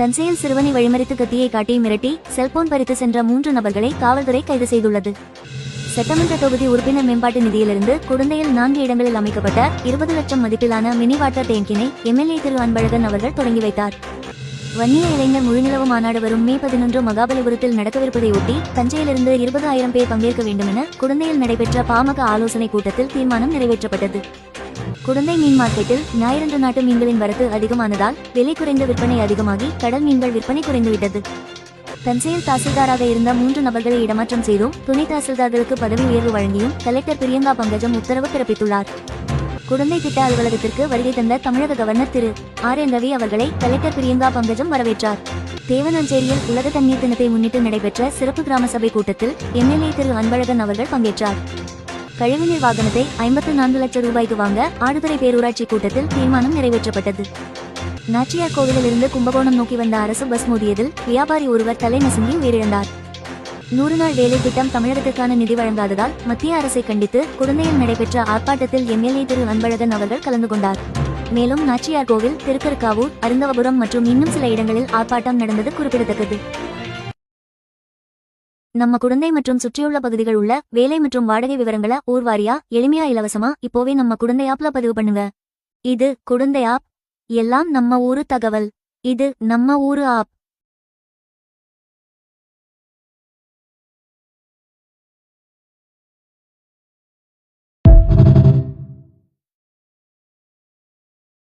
தஞ்சையில் சிறுவனை வழிமறித்து கத்தியை காட்டி மிரட்டி செல்போன் பறித்து சென்ற 3 நபர்களை காவல்துறை கைது செய்துள்ளது. சட்டமன்ற தொகுதி உறுப்பினர் மேம்பாட்டு நிதியிலிருந்து குடந்தையில் 4 இடங்களில் அமைக்கப்பட்ட 20 லட்சம் மதிப்பிலான மினி வாட்டர் டேங்கினை எம்எல்ஏ திரு அன்பழகன் அவர்கள் தொடங்கி வைத்தார். வன்னிய இளைஞர் முழுநிலவு மாநாடு வரும் மே 11 மகாபலிபுரத்தில் நடக்கவிருப்பதை ஒட்டி தஞ்சையிலிருந்து 20,000 பேர் பங்கேற்க வேண்டுமென குடந்தையில் நடைபெற்ற பாமக ஆலோசனை கூட்டத்தில் தீர்மானம் நிறைவேற்றப்பட்டது. குடந்தை மீன் மார்க்கெட்டில் ஞாயிறன்று நாட்டு மீன்களின் வரத்து அதிகமானதால் விலை குறைந்த விற்பனை அதிகமாகி கடல் மீன்கள் விற்பனை குறைந்துவிட்டது. தஞ்சையில் தாசில்தாராக இருந்த 3 நபர்களை இடமாற்றம் செய்தும் துணை தாசில்தார்களுக்கு பதவி உயர்வு வழங்கியும் கலெக்டர் பிரியங்கா பங்கஜம் உத்தரவு பிறப்பித்துள்ளார். குடந்தை திட்ட அலுவலகத்திற்கு வருகை தந்த தமிழக கவர்னர் திரு ஆர்.என். ரவி அவர்களை கலெக்டர் பிரியங்கா பங்கஜம் வரவேற்றார். தேவனாஞ்சேரியில் உலக தண்ணீர் தினத்தை முன்னிட்டு நடைபெற்ற சிறப்பு கிராம சபை கூட்டத்தில் எம்எல்ஏ திரு அன்பழகன் அவர்கள் பங்கேற்றார். கழிவுநீர் வாகனத்தை 54 லட்சம் ரூபாய்க்கு வாங்க ஆடுதுறை பேரூராட்சி கூட்டத்தில் தீர்மானம் நிறைவேற்றப்பட்டது. நாச்சியார் கோவிலில் இருந்து கும்பகோணம் நோக்கி வந்த அரசு பஸ் மோதியதில் வியாபாரி ஒருவர் தலை நசுங்கி உயிரிழந்தார். 100 நாள் வேலை திட்டம் தமிழகத்திற்கான நிதி வழங்காததால் மத்திய அரசை கண்டித்து குடந்தையில் நடைபெற்ற ஆர்ப்பாட்டத்தில் எம்எல்ஏ திரு அன்பழகன் அவர்கள் கலந்து கொண்டார். மேலும் நாச்சியார் கோவில், திருக்கருக்காவூர், அருந்தவபுரம் மற்றும் இன்னும் சில இடங்களில் ஆர்ப்பாட்டம் நடந்தது குறிப்பிடத்தக்கது. நம்ம குடந்தை மற்றும் சுற்றியுள்ள பகுதிகள் உள்ள வேலை மற்றும் வாடகை விவரங்களை ஊர்வாரியா எளிமையா இலவசமா இப்போவே நம்ம குடந்தை ஆப்ல பதிவு பண்ணுங்க. இது குடந்தை ஆப். எல்லாம் நம்ம ஊரு தகவல். இது நம்ம ஊரு ஆப்.